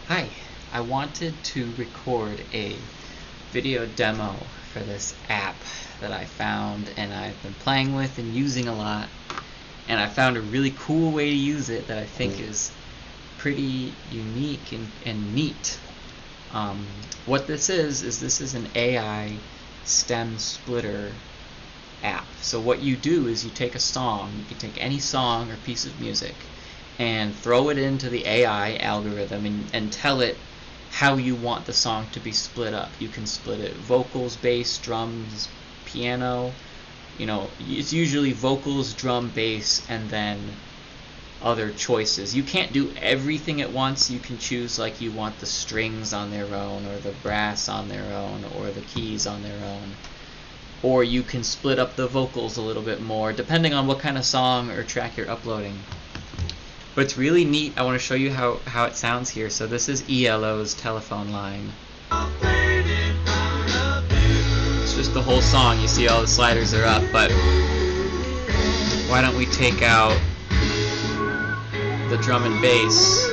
Hi, I wanted to record a video demo for this app that I found and I've been playing with and using a lot, and I found a really cool way to use it that I think is pretty unique and neat. What this is an AI stem splitter app. So what you do is you take a song, you can take any song or piece of music and throw it into the AI algorithm and tell it how you want the song to be split up. You can split it vocals, bass, drums, piano. It's usually vocals, drum, bass, and then other choices. You can't do everything at once. You can choose, like, you want the strings on their own, or the brass on their own, or the keys on their own. Or you can split up the vocals a little bit more, depending on what kind of song or track you're uploading. But it's really neat. I want to show you how it sounds here. So this is ELO's telephone line. It's just the whole song. You see all the sliders are up, but why don't we take out the drum and bass?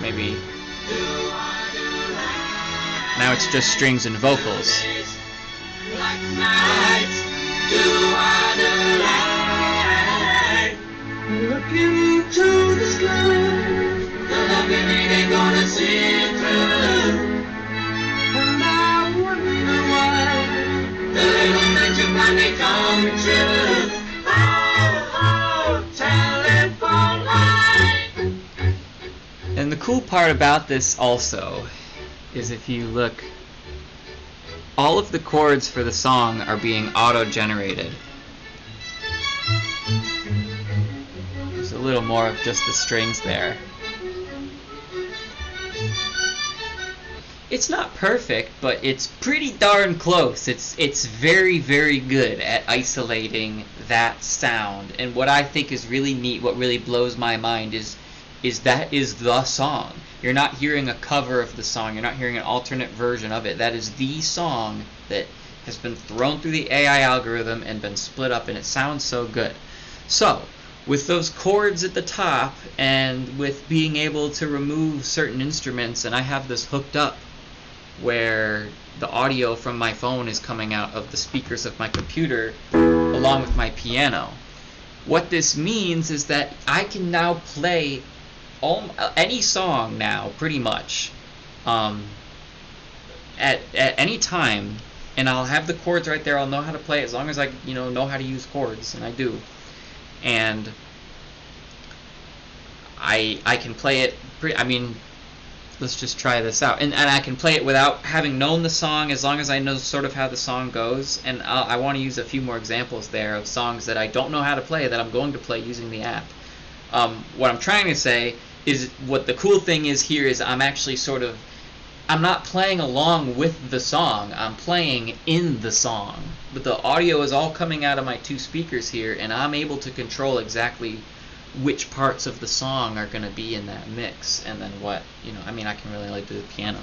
Maybe. Now it's just strings and vocals. Looking to the sky, the love you need ain't gonna see it through. And I wonder why the little things you finally come true. Oh, telephone line. And the cool part about this also is, if you look, all of the chords for the song are being auto-generated. There's a little more of just the strings there. It's not perfect, but it's pretty darn close. It's very, very good at isolating that sound. And what I think is really neat, what really blows my mind is that is the song. You're not hearing a cover of the song. You're not hearing an alternate version of it. That is the song that has been thrown through the AI algorithm and been split up, and it sounds so good. So, with those chords at the top, and with being able to remove certain instruments, and I have this hooked up where the audio from my phone is coming out of the speakers of my computer along with my piano. What this means is that I can now play any song now, pretty much, at any time, and I'll have the chords right there. I'll know how to play it as long as I know how to use chords, and I do. And I can play it let's just try this out, and I can play it without having known the song, as long as I know sort of how the song goes. And I want to use a few more examples there of songs that I don't know how to play that I'm going to play using the app. What I'm trying to say is, what the cool thing is here is I'm actually I'm not playing along with the song, I'm playing in the song. But the audio is all coming out of my two speakers here, and I'm able to control exactly which parts of the song are going to be in that mix, and then what, I can really only do the piano.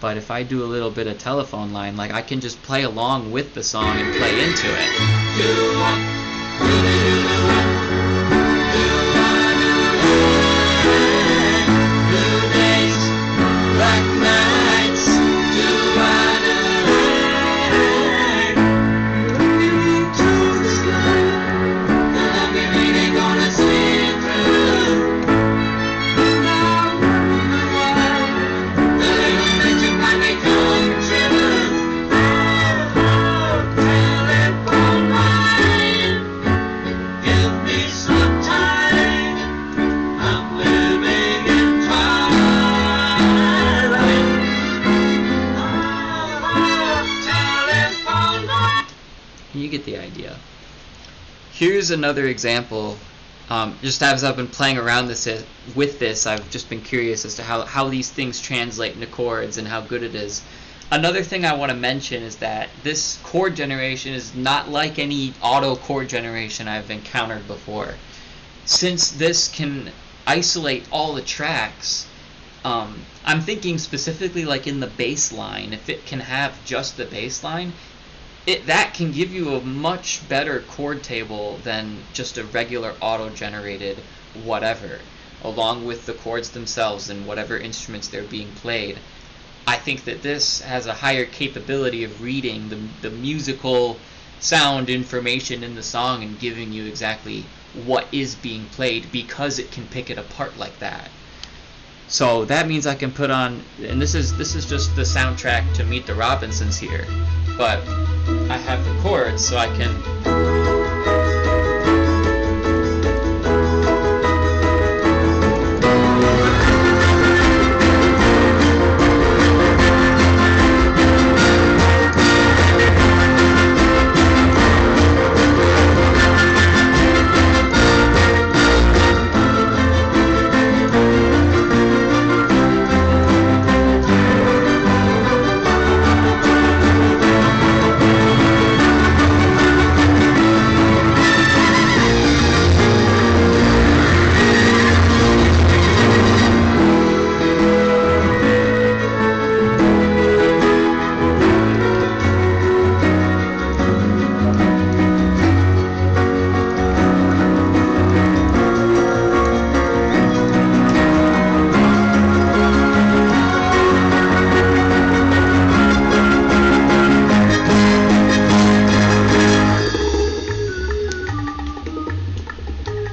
But if I do a little bit of telephone line, like, I can just play along with the song and play into it. You get the idea. Here's another example. Just as I've been playing around with this, I've just been curious as to how these things translate into chords and how good it is. Another thing I want to mention is that this chord generation is not like any auto chord generation I've encountered before. Since this can isolate all the tracks, I'm thinking specifically like in the bass line. If it can have just the bass line, that can give you a much better chord table than just a regular auto-generated whatever, along with the chords themselves and whatever instruments they're being played. I think that this has a higher capability of reading the musical sound information in the song and giving you exactly what is being played because it can pick it apart like that. So that means I can put on, and this is just the soundtrack to Meet the Robinsons here, but I have the chords so I can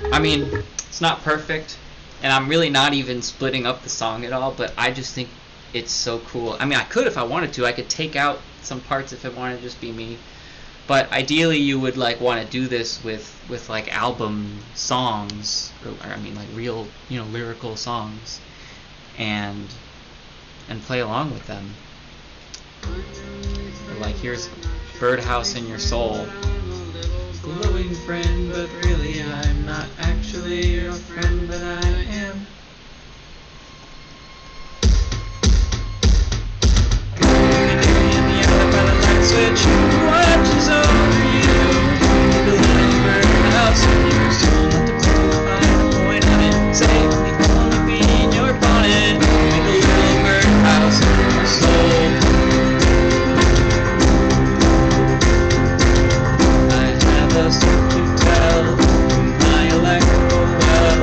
I mean, it's not perfect, and I'm really not even splitting up the song at all, but I just think it's so cool. I mean, I could if I wanted to. I could take out some parts if it wanted to just be me. But ideally, you would like want to do this with like album songs, or I mean like real, lyrical songs, and play along with them. Or like here's Birdhouse in Your Soul. Glowing friend, but really I'm not actually your friend, but I am. Switch watches over you. The little birdhouse in your soul. Not to put a fine point on it. Safely gonna be in your bonnet. The little birdhouse in your soul. A story to tell my electrical well.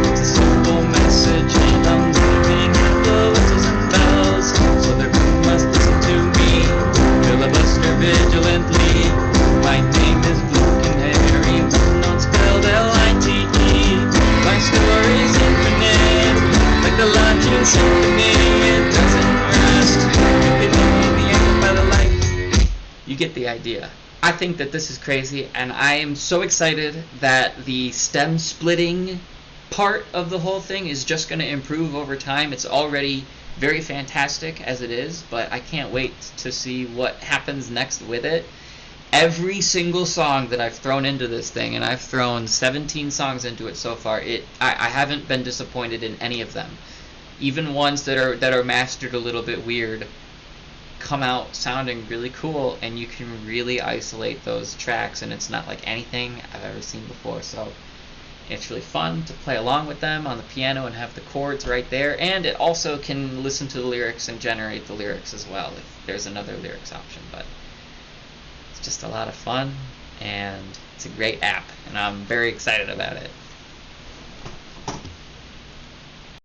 It's a simple message and I'm leaving the whistles and bells. So the room must listen to me, filibuster vigilantly. My name is Luke and Harry, unknown spelled L-I-T-E. My story's infinite, like the launching symphony. It doesn't rest, it only the anchor by the light. You get the idea. I think that this is crazy, and I am so excited that the stem splitting part of the whole thing is just going to improve over time. It's already very fantastic as it is, but I can't wait to see what happens next with it. Every single song that I've thrown into this thing, and I've thrown 17 songs into it so far, I haven't been disappointed in any of them. Even ones that are mastered a little bit weird come out sounding really cool, and you can really isolate those tracks, and it's not like anything I've ever seen before. So it's really fun to play along with them on the piano and have the chords right there, and it also can listen to the lyrics and generate the lyrics as well if there's another lyrics option. But it's just a lot of fun, and it's a great app, and I'm very excited about it.